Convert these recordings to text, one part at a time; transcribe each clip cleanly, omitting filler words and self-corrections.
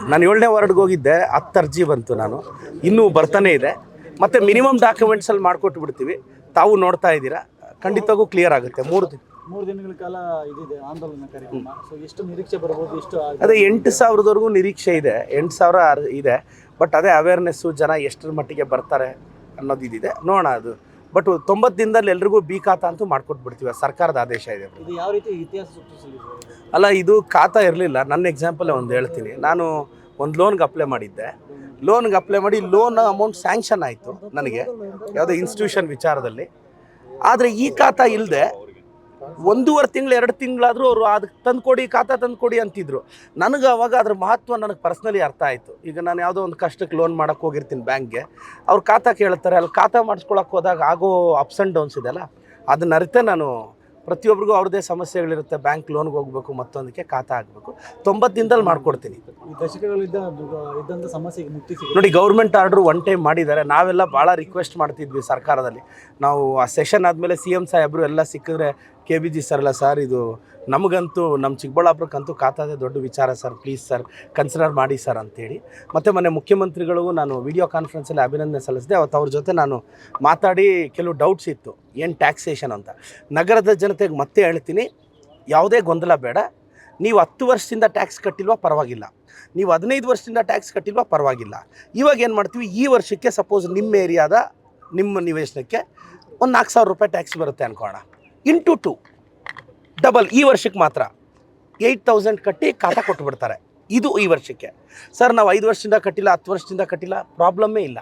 ನಾನು 7ನೇ ವಾರ್ಡ್ಗೆ ಹೋಗಿದ್ದೆ, 10 ಅರ್ಜಿ ಬಂತು. ನಾನು ಇನ್ನೂ ಬರ್ತಾನೆ ಇದೆ. ಮತ್ತು ಮಿನಿಮಮ್ ಡಾಕ್ಯುಮೆಂಟ್ಸಲ್ಲಿ ಮಾಡಿಕೊಟ್ಟು ಬಿಡ್ತೀವಿ. ತಾವು ನೋಡ್ತಾ ಇದ್ದೀರಾ, ಖಂಡಿತವಾಗೂ ಕ್ಲಿಯರ್ ಆಗುತ್ತೆ. 3 ದಿನಗಳ ಕಾಲ ಇದಿದೆ ಆಂದೋಲನ ಕಾರ್ಯಕ್ರಮ. ಸೊ ಎಷ್ಟು ನಿರೀಕ್ಷೆ ಬರ್ಬೋದು? ಅದೇ 8,000ವರೆಗೂ ನಿರೀಕ್ಷೆ ಇದೆ. 8,000 ಇದೆ. ಬಟ್ ಅದೇ ಅವೇರ್ನೆಸ್ಸು, ಜನ ಎಷ್ಟರ ಮಟ್ಟಿಗೆ ಬರ್ತಾರೆ ಅನ್ನೋದು ಇದಿದೆ, ನೋಡೋಣ. ಅದು ಬಟ್ 90 ದಿನದಲ್ಲಿ ಎಲ್ರಿಗೂ ಬಿ ಖಾತಾ ಅಂತೂ ಮಾಡ್ಕೊಟ್ಬಿಡ್ತೀವಿ. ಸರ್ಕಾರದ ಆದೇಶ ಇದೆ. ಇದು ಯಾವ ರೀತಿ ಇತಿಹಾಸ ಸೃಷ್ಟಿಸಲಿದೆ? ಅಲ್ಲ, ಇದು ಖಾತಾ ಇರಲಿಲ್ಲ. ನನ್ನ ಎಕ್ಸಾಂಪಲ್ ಒಂದು ಹೇಳ್ತೀನಿ. ನಾನು ಒಂದು ಲೋನ್ಗೆ ಅಪ್ಲೈ ಮಾಡಿದ್ದೆ. ಲೋನ್ ಅಮೌಂಟ್ ಸ್ಯಾಂಕ್ಷನ್ ಆಯಿತು ನನಗೆ, ಯಾವುದೋ ಇನ್ಸ್ಟಿಟ್ಯೂಷನ್ ವಿಚಾರದಲ್ಲಿ. ಆದರೆ ಈ ಖಾತಾ ಇಲ್ಲದೆ 1.5 ತಿಂಗಳು 2 ತಿಂಗಳಾದರೂ ಅವರು ಅದಕ್ಕೆ ತಂದುಕೊಡಿ, ಖಾತಾ ತಂದುಕೊಡಿ ಅಂತಿದ್ರು. ನನಗೆ ಅವಾಗ ಅದ್ರ ಮಹತ್ವ ನನಗೆ ಪರ್ಸ್ನಲಿ ಅರ್ಥ ಆಯಿತು. ಈಗ ನಾನು ಯಾವುದೋ ಒಂದು ಕಷ್ಟಕ್ಕೆ ಲೋನ್ ಮಾಡೋಕ್ಕೆ ಹೋಗಿರ್ತೀನಿ ಬ್ಯಾಂಕ್ಗೆ, ಅವ್ರು ಖಾತಾ ಕೇಳ್ತಾರೆ. ಅಲ್ಲಿ ಖಾತಾ ಮಾಡಿಸ್ಕೊಳಕ್ಕೆ ಹೋದಾಗ ಆಗೋ ಅಪ್ಸ್ ಆ್ಯಂಡ್ ಡೌನ್ಸ್ ಇದೆಯಲ್ಲ, ಅದನ್ನ ಅರಿತೆ ನಾನು ಪ್ರತಿಯೊಬ್ಬರಿಗೂ ಅವ್ರದ್ದೇ ಸಮಸ್ಯೆಗಳಿರುತ್ತೆ. ಬ್ಯಾಂಕ್ ಲೋನ್ಗೆ ಹೋಗಬೇಕು, ಮತ್ತೊಂದಕ್ಕೆ ಖಾತಾ ಆಗಬೇಕು. 90 ದಿನದಲ್ಲಿ ಮಾಡಿಕೊಡ್ತೀನಿ. ಈ ದಶಕಗಳಿದ್ದಂಥ ಸಮಸ್ಯೆಗೆ ಮುಕ್ತಿ ಸಿಗುತ್ತೆ. ನೋಡಿ, ಗೌರ್ಮೆಂಟ್ ಆರ್ಡ್ರು 1 ಟೈಮ್ ಮಾಡಿದ್ದಾರೆ. ನಾವೆಲ್ಲ ಭಾಳ ರಿಕ್ವೆಸ್ಟ್ ಮಾಡ್ತಿದ್ವಿ ಸರ್ಕಾರದಲ್ಲಿ. ನಾವು ಆ ಸೆಷನ್ ಆದಮೇಲೆ CM ಸಾಹೇಬರು ಎಲ್ಲ ಸಿಕ್ಕಿದ್ರೆ, KBG ಸರ್ ಎಲ್ಲ ಸರ್, ಇದು ನಮಗಂತೂ ನಮ್ಮ ಚಿಕ್ಕಬಳ್ಳಾಪುರಕ್ಕಂತೂ ಖಾತಾದೇ ದೊಡ್ಡ ವಿಚಾರ ಸರ್, ಪ್ಲೀಸ್ ಸರ್ ಕನ್ಸಿಡರ್ ಮಾಡಿ ಸರ್ ಅಂತೇಳಿ. ಮತ್ತು ಮೊನ್ನೆ ಮುಖ್ಯಮಂತ್ರಿಗಳಿಗೂ ನಾನು ವಿಡಿಯೋ ಕಾನ್ಫರೆನ್ಸಲ್ಲಿ ಅಭಿನಂದನೆ ಸಲ್ಲಿಸಿದೆ. ಅವತ್ತು ಅವ್ರ ಜೊತೆ ನಾನು ಮಾತಾಡಿ ಕೆಲವು ಡೌಟ್ಸ್ ಇತ್ತು, ಏನು ಟ್ಯಾಕ್ಸೇಷನ್ ಅಂತ. ನಗರದ ಜನತೆಗೆ ಮತ್ತೆ ಹೇಳ್ತೀನಿ, ಯಾವುದೇ ಗೊಂದಲ ಬೇಡ. ನೀವು 10 ವರ್ಷದಿಂದ ಟ್ಯಾಕ್ಸ್ ಕಟ್ಟಿಲ್ವಾ ಪರವಾಗಿಲ್ಲ, ನೀವು 15 ವರ್ಷದಿಂದ ಟ್ಯಾಕ್ಸ್ ಕಟ್ಟಿಲ್ವಾ ಪರವಾಗಿಲ್ಲ. ಇವಾಗ ಏನು ಮಾಡ್ತೀವಿ, ಈ ವರ್ಷಕ್ಕೆ ಸಪೋಸ್ ನಿಮ್ಮ ಏರಿಯಾದ ನಿಮ್ಮ ನಿವೇಶನಕ್ಕೆ ಒಂದು 4,000 ರೂಪಾಯಿ ಟ್ಯಾಕ್ಸ್ ಬರುತ್ತೆ ಅನ್ಕೋಣ, ಇಂಟು 2 ಡಬಲ್. ಈ ವರ್ಷಕ್ಕೆ ಮಾತ್ರ 8,000 ಕಟ್ಟಿ ಖಾತಾ ಕೊಟ್ಟುಬಿಡ್ತಾರೆ. ಇದು ಈ ವರ್ಷಕ್ಕೆ. ಸರ್, ನಾವು 5 ವರ್ಷದಿಂದ ಕಟ್ಟಿಲ್ಲ, 10 ವರ್ಷದಿಂದ ಕಟ್ಟಿಲ್ಲ, ಪ್ರಾಬ್ಲಮ್ಮೇ ಇಲ್ಲ.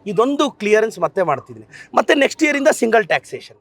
ಇದೊಂದು ಕ್ಲಿಯರೆನ್ಸ್ ಮತ್ತೆ ಮಾಡ್ತಿದ್ದೀನಿ. ಮತ್ತು ನೆಕ್ಸ್ಟ್ ಇಯರಿಂದ ಸಿಂಗಲ್ ಟ್ಯಾಕ್ಸೇಷನ್.